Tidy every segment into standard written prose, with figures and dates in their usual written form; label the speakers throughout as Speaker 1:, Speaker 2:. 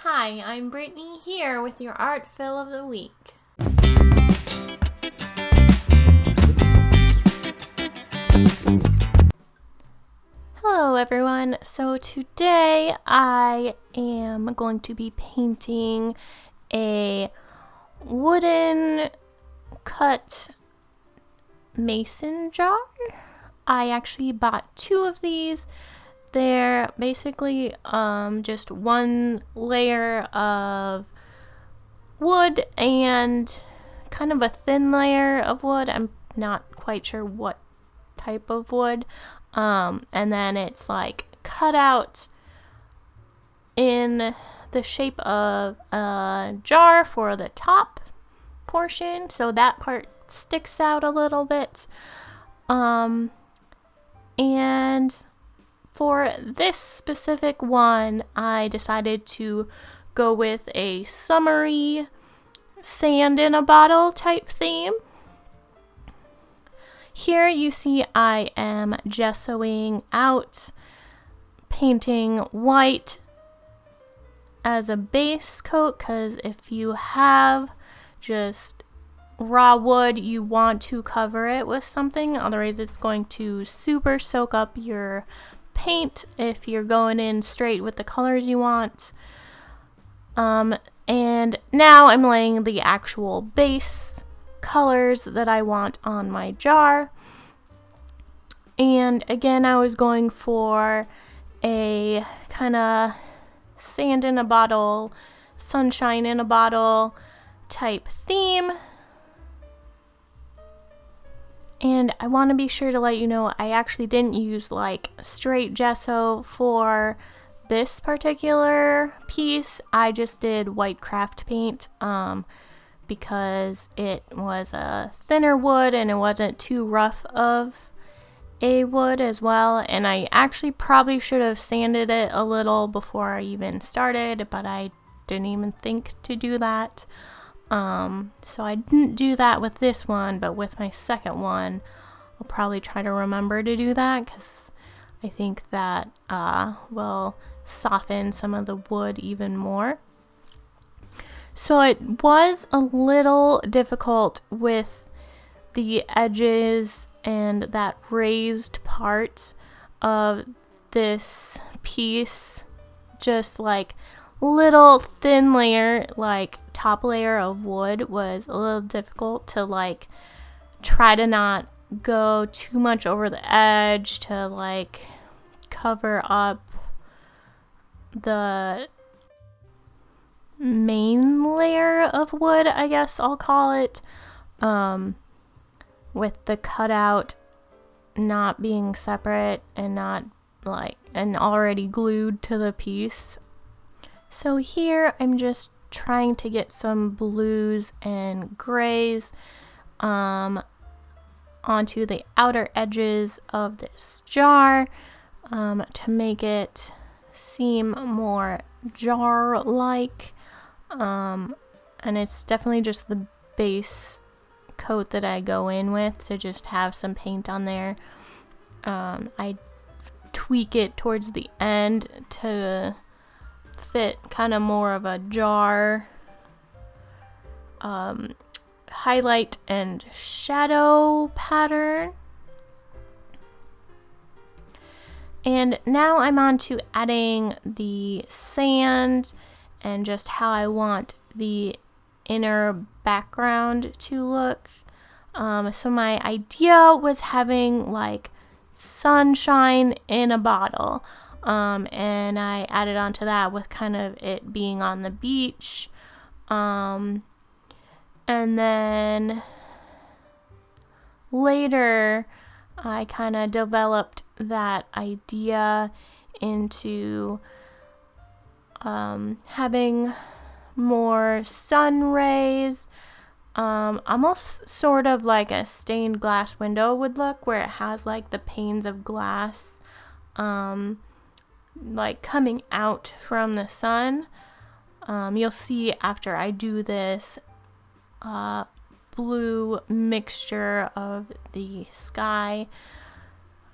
Speaker 1: Hi, I'm Brittany here with your art fill of the week. Hello everyone, so today I am going to be painting a wooden cut mason jar. I actually bought two of these. They're basically just one layer of wood and kind of a thin layer of wood. I'm not quite sure what type of wood. And then it's like cut out in the shape of a jar for the top portion, so that part sticks out a little bit. And for this specific one, I decided to go with a summery sand in a bottle type theme. Here you see I am gessoing out, painting white as a base coat, because if you have just raw wood, you want to cover it with something, otherwise it's going to super soak up your paint if you're going in straight with the colors you want. And now I'm laying the actual base colors that I want on my jar. And again, I was going for a kind of sand in a bottle, sunshine in a bottle type theme. And I want to be sure to let you know I actually didn't use like straight gesso for this particular piece. I just did white craft paint because it was a thinner wood and it wasn't too rough of a wood as well. And I actually probably should have sanded it a little before I even started, but I didn't even think to do that. So I didn't do that with this one, but with my second one, I'll probably try to remember to do that, because I think that will soften some of the wood even more. So it was a little difficult with the edges and that raised part of this piece, just like little thin layer, like top layer of wood was a little difficult to like try to not go too much over the edge to like cover up the main layer of wood, I guess I'll call it, with the cutout not being separate and not like and already glued to the piece. So here I'm just trying to get some blues and grays onto the outer edges of this jar to make it seem more jar-like. And it's definitely just the base coat that I go in with to just have some paint on there. I tweak it towards the end to fit kind of more of a jar highlight and shadow pattern. And now I'm on to adding the sand and just how I want the inner background to look. So my idea was having like sunshine in a bottle. And I added onto that with kind of it being on the beach. And then later I kind of developed that idea into having more sun rays, almost sort of like a stained glass window would look, where it has like the panes of glass like coming out from the sun. You'll see after I do this blue mixture of the sky.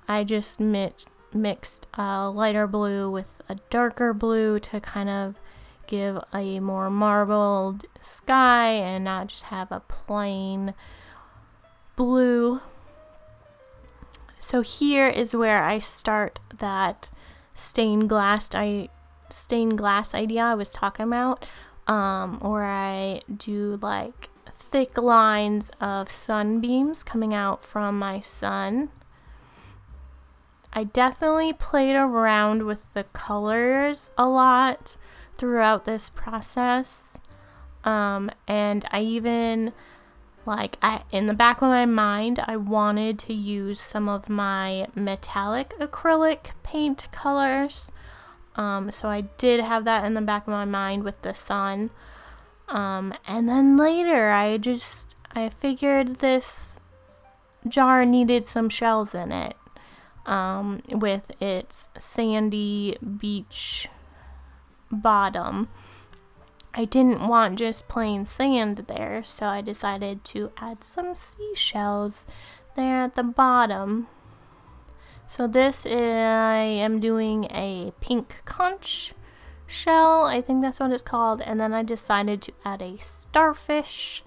Speaker 1: I just mixed a lighter blue with a darker blue to kind of give a more marbled sky and not just have a plain blue. So here is where I start that stained glass idea I was talking about, where I do like thick lines of sunbeams coming out from my sun. I definitely played around with the colors a lot throughout this process, and I even in the back of my mind, I wanted to use some of my metallic acrylic paint colors. So I did have that in the back of my mind with the sun. And then later I figured this jar needed some shells in it, with its sandy beach bottom. I didn't want just plain sand there, so I decided to add some seashells there at the bottom. So I am doing a pink conch shell, I think that's what it's called, and then I decided to add a starfish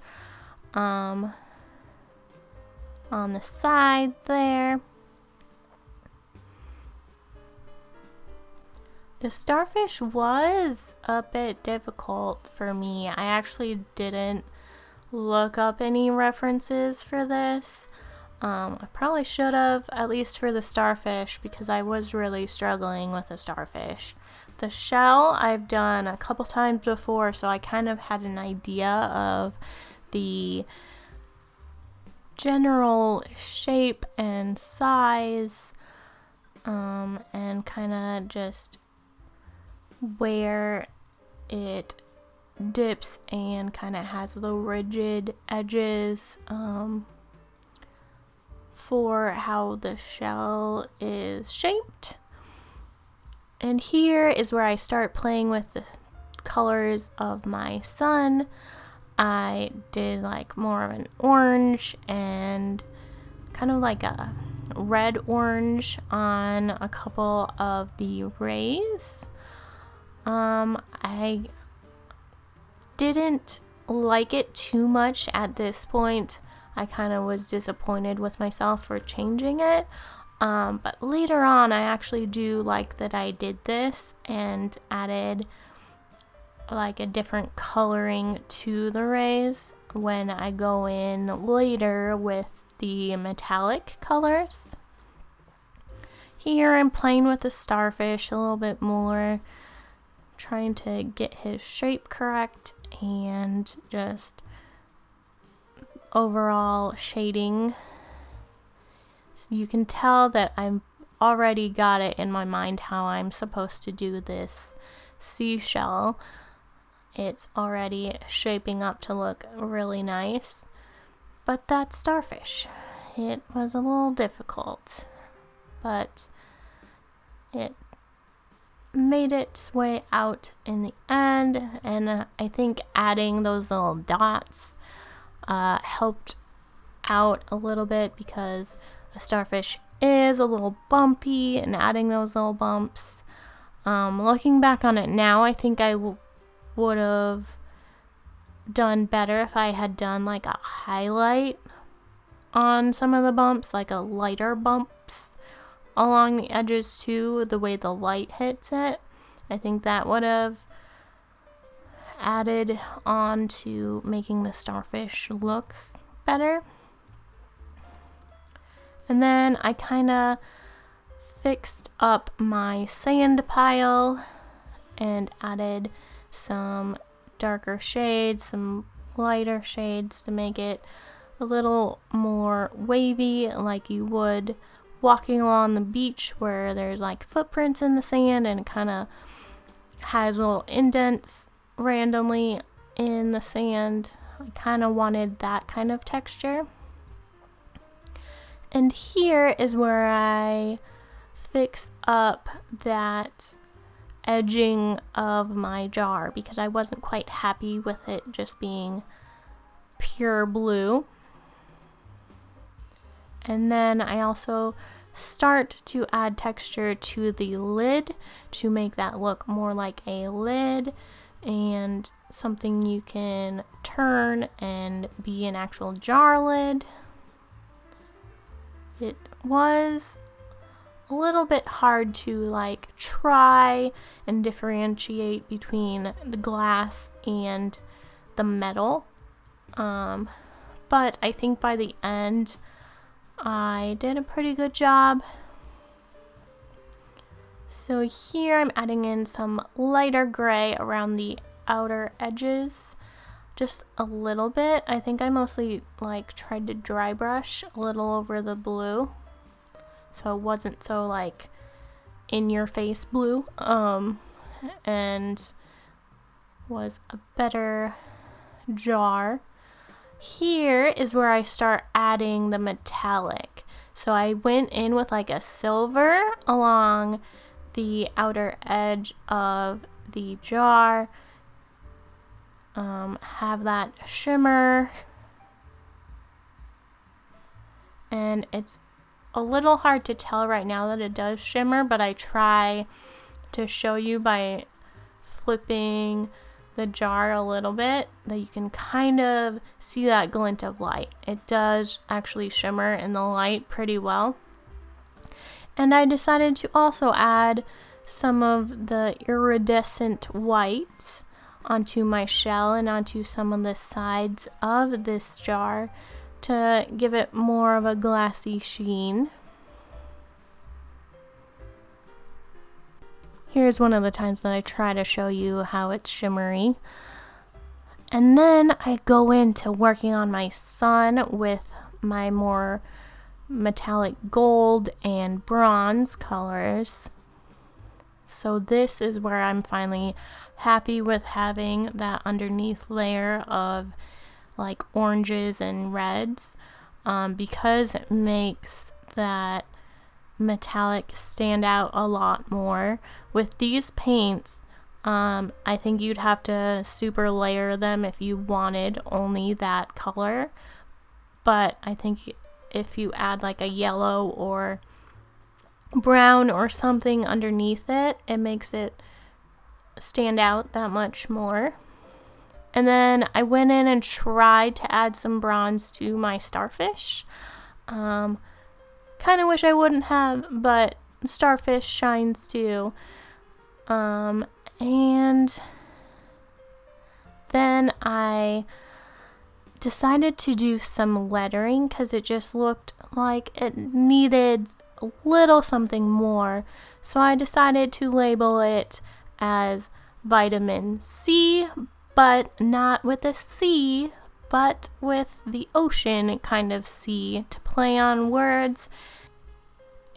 Speaker 1: on the side there. The starfish was a bit difficult for me. I actually didn't look up any references for this. I probably should have, at least for the starfish, because I was really struggling with the starfish. The shell I've done a couple times before, so I kind of had an idea of the general shape and size, and kind of just where it dips and kind of has the rigid edges, for how the shell is shaped. And here is where I start playing with the colors of my sun. I did like more of an orange and kind of like a red orange on a couple of the rays. I didn't like it too much at this point. I kind of was disappointed with myself for changing it. But later on, I actually do like that I did this and added like a different coloring to the rays when I go in later with the metallic colors. Here I'm playing with the starfish a little bit more, trying to get his shape correct and just overall shading. So you can tell that I'm already got it in my mind how I'm supposed to do this seashell. It's already shaping up to look really nice. But that starfish, it was a little difficult, but it made its way out in the end, and I think adding those little dots helped out a little bit because a starfish is a little bumpy, and adding those little bumps, looking back on it now, I think I would have done better if I had done like a highlight on some of the bumps, like a lighter bumps along the edges too, the way the light hits it. I think that would have added on to making the starfish look better. And then I kind of fixed up my sand pile and added some darker shades, some lighter shades to make it a little more wavy, like you would walking along the beach where there's like footprints in the sand and it kind of has little indents randomly in the sand. I kind of wanted that kind of texture. And here is where I fix up that edging of my jar because I wasn't quite happy with it just being pure blue. And then I also start to add texture to the lid to make that look more like a lid, and something you can turn and be an actual jar lid. It was a little bit hard to like try and differentiate between the glass and the metal, but I think by the end I did a pretty good job. So here I'm adding in some lighter gray around the outer edges, just a little bit. I think I mostly like tried to dry brush a little over the blue, so it wasn't so like in your face blue, and was a better jar. Here is where I start adding the metallic. So I went in with like a silver along the outer edge of the jar, have that shimmer, and it's a little hard to tell right now that it does shimmer, but I try to show you by flipping the jar a little bit that you can kind of see that glint of light. It does actually shimmer in the light pretty well. And I decided to also add some of the iridescent white onto my shell and onto some of the sides of this jar to give it more of a glassy sheen. Here's one of the times that I try to show you how it's shimmery. And then I go into working on my sun with my more metallic gold and bronze colors. So this is where I'm finally happy with having that underneath layer of like oranges and reds, because it makes that metallic stand out a lot more. With these paints, I think you'd have to super layer them if you wanted only that color, but I think if you add like a yellow or brown or something underneath it, it makes it stand out that much more. And then I went in and tried to add some bronze to my starfish. Kind of wish I wouldn't have, but starfish shines too. And then I decided to do some lettering because it just looked like it needed a little something more. So I decided to label it as vitamin C, but not with a C, but with the ocean kind of C to play on words.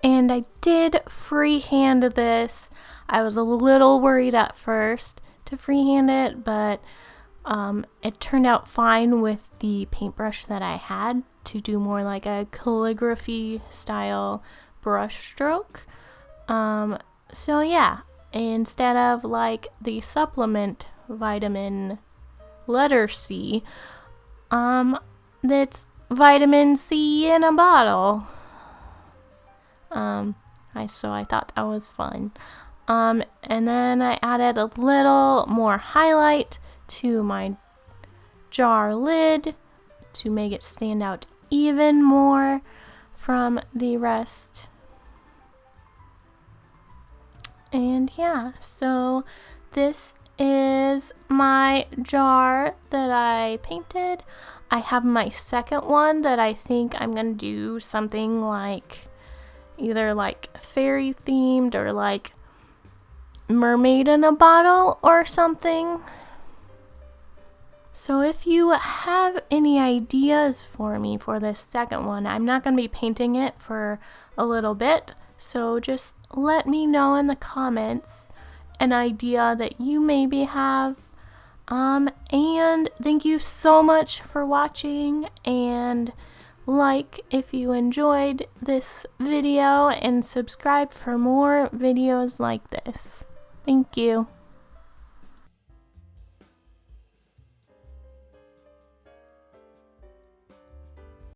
Speaker 1: And I did freehand this. I was a little worried at first to freehand it, but it turned out fine with the paintbrush that I had to do more like a calligraphy style brush stroke. So yeah, instead of like the supplement vitamin letter C, that's vitamin C in a bottle. So I thought that was fun. And then I added a little more highlight to my jar lid to make it stand out even more from the rest. And yeah, so this is my jar that I painted. I have my second one that I think I'm gonna do something like either like fairy themed or like mermaid in a bottle or something. So if you have any ideas for me for this second one, I'm not going to be painting it for a little bit, so just let me know in the comments an idea that you maybe have. And thank you so much for watching, and like if you enjoyed this video and subscribe for more videos like this. Thank you.